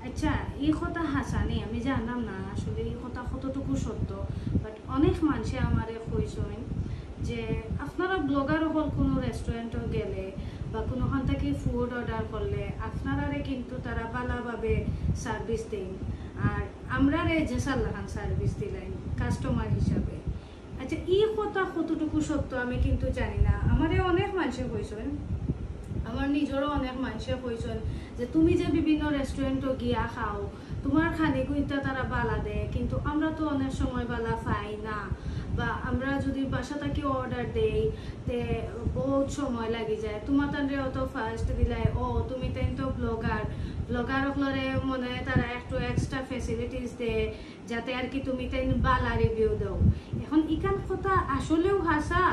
আচ্ছা, এই কথা হাসানি আমি জানলাম না আসলে এই কথা কতটুকু সত্য, বাট অনেক মানুষে আমারে কইছেন যে আপনারা ব্লগার হল কোনো রেস্টুরেন্টে গেলে বা কোনোখান থেকে ফুড অর্ডার করলে আপনারারে কিন্তু তারা ভালোভাবে সার্ভিস দেন, আর আমরা রে জেসার লাগান সার্ভিস দিলেন কাস্টমার হিসাবে। আচ্ছা, এই কথা কতটুকু সত্য আমি কিন্তু জানি না, আমারে অনেক মানুষে কইছেন, আমার নিজেরও অনেক মানুষে কইছেন যে তুমি যে বিভিন্ন রেস্টুরেন্টে গিয়া খাও তোমার খানিকুইটা তারা বালা দেয়, কিন্তু আমরা তো অনেক সময় বালা পাই না, বা আমরা যদি বাসা থেকে অর্ডার দেই তে বহুত সময় লাগি যায়, তোমার তানরে অত ফার্স্ট দিলাই ও তুমি তাই তো ব্লগার হলরে মনে তারা একটু এক্সট্রা ফেসিলিটিস দেয় যাতে আর কি তুমি তাই বালা রিভিউ দাও। এখন ইকান কথা আসলেও হাসা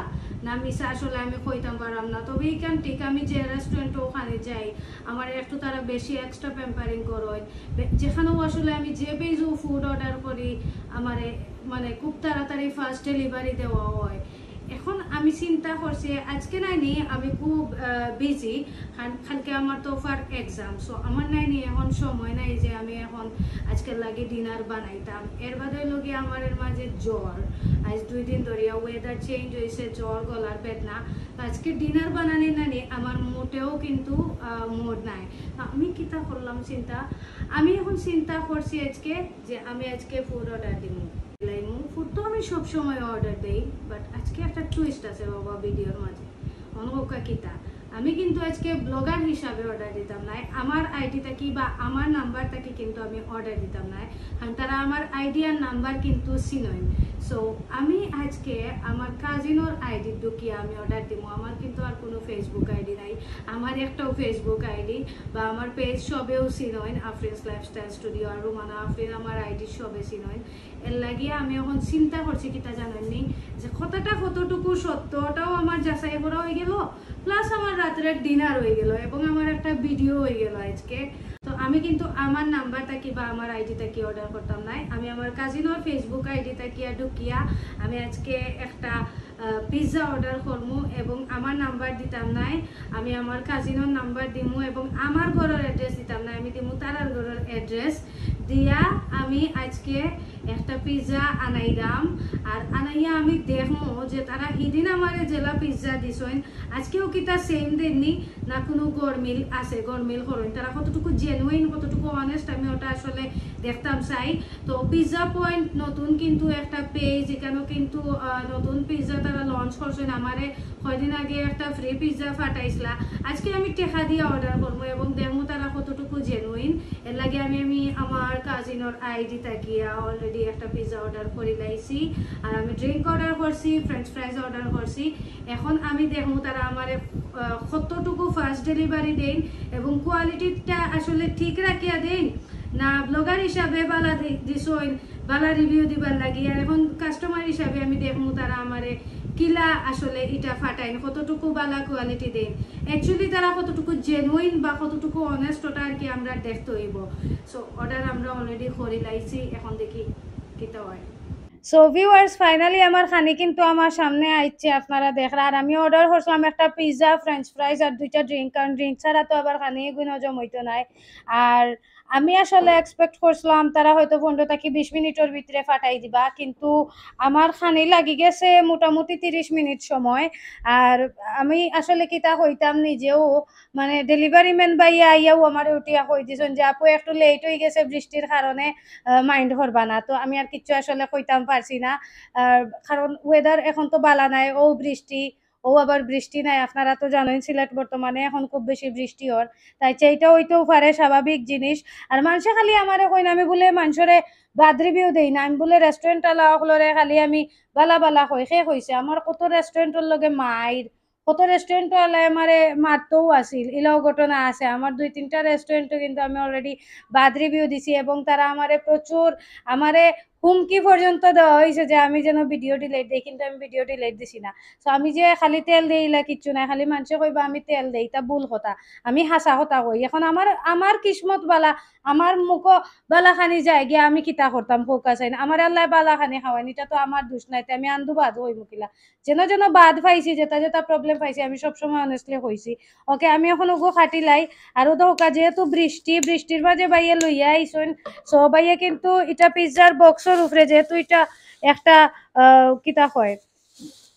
না মিশা আসলে আমি কইতাম পারলাম না, তবে এইখান ঠিক আমি যে রেস্টুরেন্টে ওখানে যাই আমার একটু তারা বেশি এক্সট্রা প্যাম্পারিং করোয়, যেখানেও আসলে আমি যে পেজও ফুড অর্ডার করি আমার মানে খুব তাড়াতাড়ি ফার্স্ট ডেলিভারি দেওয়া হয়। এখন আমি চিন্তা করছি আজকে নাইনি আমি খুব বিজি, কালকে আমার তো ফার এক্সাম, সো আমার নাইনি এখন সময় নাই যে আমি এখন আজকের লাগে ডিনার বানাইতাম। এর বাদে লগে আমার এর মাঝে জ্বর, আজ 2 দিন ধরিয়া ওয়েদার চেঞ্জ হয়েছে, জ্বর গলার বেদনা, আজকে ডিনার বানানি নানি আমার মোটেও কিন্তু মোড নাই। আমি কিতা করলাম চিন্তা, আমি এখন চিন্তা করছি আজকে যে আমি আজকে ফুড অর্ডার দিব। ফুড তো আমি সবসময় অর্ডার দিই, বাট আজকে একটা টুইস্ট আছে বাবা ভিডিওর মাঝে। অনকা কিতা আমি কিন্তু আজকে ব্লগার হিসাবে অর্ডার দিতাম না, আমার আইডিটা কি বা আমার নাম্বারটা কি কিন্তু আমি অর্ডার দিতাম না, কারণ তারা আমার আইডি আর নাম্বার কিন্তু চিনই। সো আমি আজকে আমার কাজিনোর আইডি ঢুকিয়ে আমি অর্ডার দিব। আমার কিন্তু আর কোনো ফেসবুক আইডি নাই, আমার একটাও ফেসবুক আইডি বা আমার পেজ সবেও চিনইন, আফরিনস লাইফস্টাইল স্টুডিও আর রুমানা আফরিন আমার আইডি সবে চিনইন। এর লাগিয়ে আমি এখন চিন্তা করছি কিতা জানেননি যে কথাটা কতটুকু সত্য ওটাও আমার যাচাই করা হয়ে গেল, প্লাস আমার রাত্রের ডিনার হয়ে গেল এবং আমার একটা ভিডিও হয়ে গেল আজকে। তো আমি কিন্তু আমার নাম্বারটা কি বা আমার আইডিটা কি অর্ডার করতাম নাই, আমি আমার কাজিনোর ফেসবুক আইডিটা কি ঢুকিয়া আমি আজকে একটা পিৎজা অর্ডার করবো এবং আমার নাম্বার দিতাম নাই, আমি আমার কাজিনোর নাম্বার দিমু এবং আমার ঘরের অ্যাড্রেস দিতাম না, আমি দিমু তারার ঘরের অ্যাড্রেস দিয়া আমি আজকে একটা পিৎজা আনাইলাম। আর আনাইয়া আমি দেখবো যে তারা হিদিন আমার জেলা পিৎজা দিছেন আজকেও কি তা সেম দেননি না কোনো গরমিল আছে, গরমিল করেন তারা কতটুকু জেনুইন কতটুকু অনেস্ট আমি ওটা আসলে দেখতাম চাই। তো পিৎজা পয়েন্ট নতুন কিন্তু একটা পেজ, এখানেও কিন্তু নতুন পিৎজা তারা লঞ্চ করছেন, আমারে কয়দিন আগে একটা ফ্রি পিৎজা ফাটাইছিলা, আজকে আমি টেকা দিয়ে অর্ডার করবো এবং দেখবো তারা কতটুকু জেনুইন। এর লাগে আমি আমার কাজিনোর আইডি তাকিয়া অলরেডি একটা পিৎজা অর্ডার করে লাইছি, আর আমি ড্রিঙ্ক অর্ডার করছি, ফ্রেঞ্চ ফ্রাইজ অর্ডার করছি। এখন আমি দেখবো তারা আমার কতটুকু ফাস্ট ডেলিভারি দেন এবং কোয়ালিটিটা আসলে ঠিক রাখিয়া দেন না ব্লগার হিসাবে বালা দিছইন বালা রিভিউ দিবার লাগি, আর এখন কাস্টমার হিসাবে আমি দেখবো তারা আমারে কিলা আসলে এটা ফাটাইন কতটুকু বালা কোয়ালিটি দেন, অ্যাকচুয়ালি তারা কতটুকু জেনুইন বা কতটুকু অনেস্ট ওটা আর কি আমরা দেখতে হইব। সো অর্ডার আমরা অলরেডি করে লাইছি, এখন দেখি কিতা হয়। সো ভিউয়ার্স ফাইনালি আমার খানি কিন্তু আমার সামনে আইছে, আপনারা দেখরা, আর আমি অর্ডার করছিলাম একটা পিৎজা ফ্রেঞ্চ ফ্রাইজ আর 2টা ড্রিঙ্ক, কারণ ড্রিঙ্ক ছাড়া তো আবার খানি গুণ হজম হইতো নাই। আর আমি আসলে এক্সপেক্ট করছিলাম তারা হয়তো 15 থেকে 20 মিনিটের ভিতরে ফাটাই দিবা, কিন্তু আমার খানি লাগি গেছে মোটামুটি 30 মিনিট সময়। আর আমি আসলে কিতা হইতাম নিজেও, মানে ডেলিভারি ম্যান ভাইয়া আইয়াও আমার উঠিয়া কই দিছেন যে আপু একটু লেট হয়ে গেছে বৃষ্টির কারণে, মাইন্ড করবা না। তো আমি আর কিচ্ছু আসলে কইতাম পারছি না, কারণ ওয়েদার এখন তো বালা নাই, ও বৃষ্টি ও আবার বৃষ্টি নাই, আপনারা তো জানেন সিলেট বর্তমানে এখন খুব বেশি বৃষ্টি হর, তাই সেইটা হইতেও পারে স্বাভাবিক জিনিস। আর মানুষে খালি আমারে কইন আমি বলে মানুষরে বাদ রিভিউ দেই না, আমি বলে রেস্টুরেন্ট আলা হলরে খালি আমি বালা বালা কই, সে কইছে আমার কত রেস্টুরেন্টের লগে মাইর, কত রেস্টুরেন্ট আলাই আমারে মারতেও আসিল, এলাও ঘটনা আছে আমার 2-3টা রেস্টুরেন্টে কিন্তু আমি অলরেডি বাদ রিভিউ দিছি এবং তারা আমারে প্রচুর আমারে হুমকি পর্যন্ত দেওয়া হয়েছে যে আমি যেন ভিডিও ডিলেট দিই, কিন্তু আমি ভিডিও ডিলেট দিছি না। সো আমি যে খালি তেল দিইলা কিচ্ছু নাই, খালি মানুষে কইবা আমি তেল দেই, তা ভুল কথা। আমি হাসা কথা কই। এখন আমার আমার কিসমত বালা, আমার মুখ বালা খানি যায় গিয়া আমি কিতা করতাম ফোকাস আইন, আমার আল্লাহ বালা খানি খাওয়ানি, এটা তো আমার দোষ নাই। আমি আন্দু বাদ হই মুকিলা যেন যেন বাদ পাইছি, যেটা যেটা প্রবলেম পাইছি আমি সবসময় অনেস্টলি কইছি। ওকে আমি এখন ওগো খাটি লাই। আর দোকা যেহেতু বৃষ্টির মাঝে বাইয়ে লইয়া আইসন, সো বাইয়ে কিন্তু এটা পিজ্জার বক্সের উপরে যেহেতু এটা একটা কিতা হয়,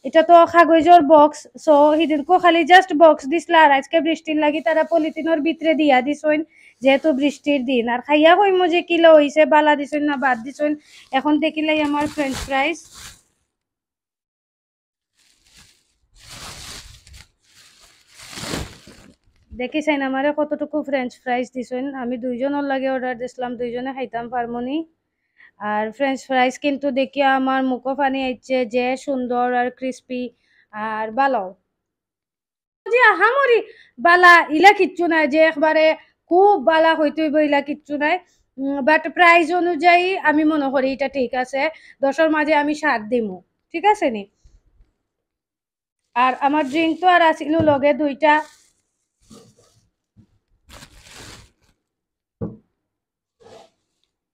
এটা তো কাগজের বক্স। সো হিদিনকো খালি জাস্ট বক্স দিছলা, আর আজকে বৃষ্টির লাগি তারা পলিথিনের ভিতরে দিয়া দিছইন যেহেতু বৃষ্টির দিন। আর খাইয়া কইমো যে কিলো হইছে, বালা দিছইন না বাদ দিছইন। এখন দেখিলাই আমার ফ্রেঞ্চ ফ্রাইস দেখিছেন আমারে কতটুকু ফ্রেঞ্চ ফ্রাইস দিছেন। আমি দুইজনের লাগে অর্ডার দিছিলাম, দুইজনে খাইতাম পারমনি। আর ফ্রেঞ্চ ফ্রাইস কিন্তু দেখিয়া আমার মুখও পানি আইছে, যে সুন্দর আর ক্রিস্পি আর ভালো। যে আহামরি বালা ইলা কিচ্ছু নাই যে একবারে খুব বালা হইতে হইব, ইলা কিচ্ছু নাই। বাট প্রাইস অনুযায়ী আমি মনে করি এটা ঠিক আছে। 10-এর মাঝে আমি 7 দিমু, ঠিক আছে নি। আর আমার ড্রিঙ্ক তো আর আসিল লগে দুইটা।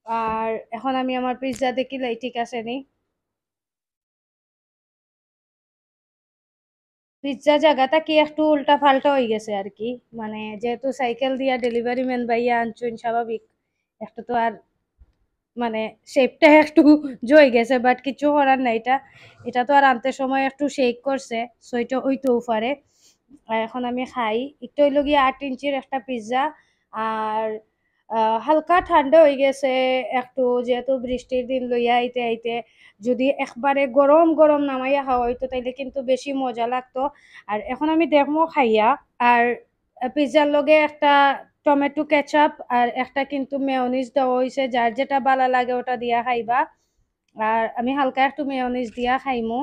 আর এখন আমি আমার পিজ্জা দেখিলাই ঠিক আছে নি। পিজ্জা জায়গাটা কি একটু উল্টা পাল্টা হয়ে গেছে আর কি, মানে যেহেতু সাইকেল দিয়া ডেলিভারি ম্যান ভাইয়া আনছুন, স্বাভাবিক একটু তো আর মানে শেপটা একটু জয়ে গেছে, বাট কিছু করার নাই। এটা এটা তো আর আনতে সময় একটু শেক করছে, সো এটা হইতেও পারে। আর এখন আমি খাই একটু হইল গিয়ে 8 ইঞ্চির একটা পিৎজা। আর হালকা ঠান্ডা হয়ে গেছে একটু, যেহেতু বৃষ্টির দিন লইয়া আইতে আইতে যদি একবারে গরম গরম নামাইয়া খাওয়া হইতো তাইলে কিন্তু বেশি মজা লাগতো। আর এখন আমি দেখবো খাইয়া। আর পিৎজার লগে একটা টমেটো কেচাপ আর একটা কিন্তু মেয়নিজ দেওয়া হয়েছে, যার যেটা ভালো লাগে ওটা দিয়া খাইবা। আর আমি হালকা একটু মেয়নিজ দিয়া খাইমু।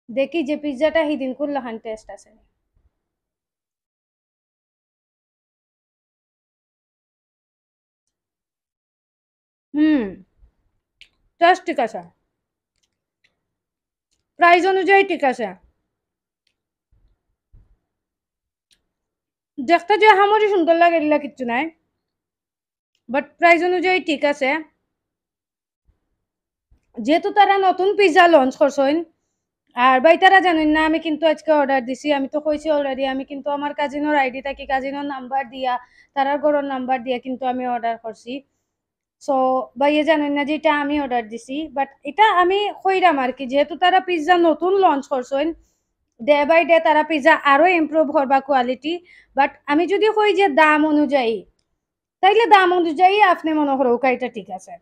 দেখি যে পিৎজাটা হিদিন করলাহান টেস্ট আছে। হুম, টেস্ট ঠিক আছে, প্রাইস অনুযায়ী ঠিক আছে। দেখতে যে আমারই সুন্দর লাগে এগুলা কিচ্ছু নাই, বাট প্রাইস অনুযায়ী ঠিক আছে। যেহেতু তারা নতুন পিৎজা লঞ্চ করছেন, আর ভাই তারা জানেন না আমি কিন্তু আজকে অর্ডার দিছি, আমি তো কইছি অলরেডি আমি কিন্তু আমার কাজিনোর আইডি থাকি, কাজিনোর নাম্বার দিয়া, তারার ঘরের নাম্বার দিয়া কিন্তু আমি অর্ডার করছি। সো ভাইয়া জানেন না যে এটা আমি অর্ডার দিছি, বাট এটা আমি কইরাম আর কি, যেহেতু তারা পিৎজা নতুন লঞ্চ করছেন, ডে বাই ডে তারা পিৎজা আরো ইমপ্রুভ করবা কোয়ালিটি। বাট আমি যদি কই যে দাম অনুযায়ী, তাইলে দাম অনুযায়ী আপনি মনে করো এটা ঠিক আছে।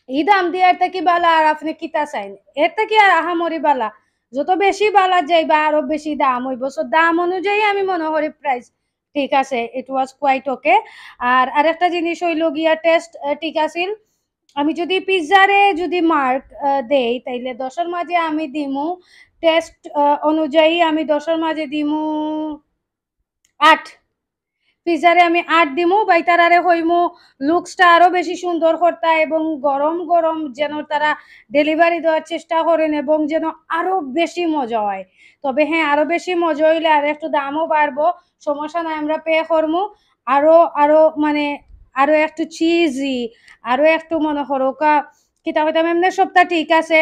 এই দাম দিয়ে এর থেকে বালা আর আপনি কিতা চাইন, এর থেকে আর আহামরি বালা, যত বেশি বালা যাইবা আরো বেশি দাম হইব। সো দাম অনুযায়ী আমি মনে করি প্রাইস ঠিক আছে, ইট ওয়াজ কোয়াইট ওকে। আর আরেকটা জিনিস হইল গিয়া টেস্ট ঠিক আছিল। আমি যদি পিৎজারে যদি মার্ক দেই তাইলে 10-এর মাঝে আমি দিমু, টেস্ট অনুযায়ী আমি 10-এর মাঝে দিমু 8। পিজারে আমি 8 দিমু, বাই তারারে হইমু লুকসটা আরো বেশি সুন্দর করতা, এবং গরম গরম যেন তারা ডেলিভারি দেওয়ার চেষ্টা করেন, এবং যেন আরো বেশি মজা হয়। তবে হ্যাঁ, আরো বেশি মজা হইলে আর একটু দামও বাড়বো, সমস্যা নাই, আমরা পে করমু। আরো আরো মানে আরো একটু চিজি, আরো একটু মনে করো কিতা হইতাম এমনি সপ্তাহ ঠিক আছে।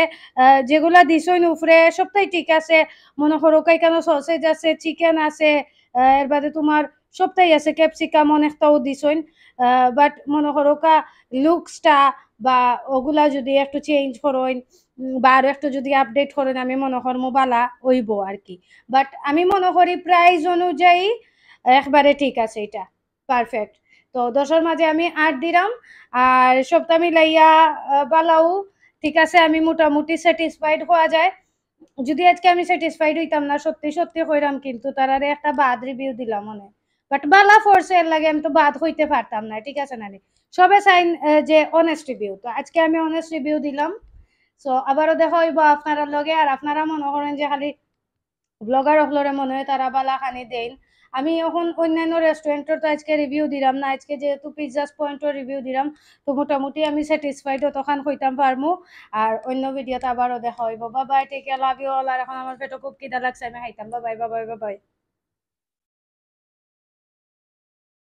যেগুলা দিছইন উপরে সপ্তাহ ঠিক আছে, মনে করো কেন সসেজ আছে, চিকেন আছে, এর বাদে তোমার সবটাই আছে, ক্যাপসিকাম অনেকটাও দিছইন। বাট মনে করো লুকসটা বা ওগুলা যদি একটু চেঞ্জ করেন বা আরো একটু যদি আপডেট করেন, আমি মনে করবো বালা হইব আর কি। বাট আমি মনে করি প্রাইস অনুযায়ী একবারে ঠিক আছে, এটা পারফেক্ট। তো 10-এর মাঝে আমি 8 দিলাম। আর সবটা মিলাইয়া বালাও ঠিক আছে, আমি মোটামুটি স্যাটিসফাইড হওয়া যায়। যদি আজকে আমি স্যাটিসফাইড হইতাম না, সত্যি সত্যি কইরাম কিন্তু তারারে একটা বাদ রিভিউ দিলাম মনে। বাট বালা ফোর্সে এর লাগে আমি তো বাদ হইতে পারতাম না, ঠিক আছে না নি। সবে চাইন যে অনেস্ট রিভিউ, তো আজকে আমি অনেস্ট রিভিউ দিলাম। সো আবারও দেখা হইব আপনারা লগে। আর আপনারা মনে করেন যে খালি ব্লগার হলরে মনে হয় তারা বালা খানি দেন, আমি এখন অন্যান্য রেস্টুরেন্টের তো আজকে রিভিউ দিলাম না, আজকে যেহেতু পিৎজা পয়েন্টের রিভিউ দিলাম, তো মোটামুটি আমি স্যাটিসফাইড তখন হইতাম পারমু। আর অন্য ভিডিওতে আবারও দেখা হইব। Babai, take care, love you all. আর এখন আমার পেটে খুব খিদা লাগছে, আমি খাইতাম। বাবাই বাবাই বাবাই।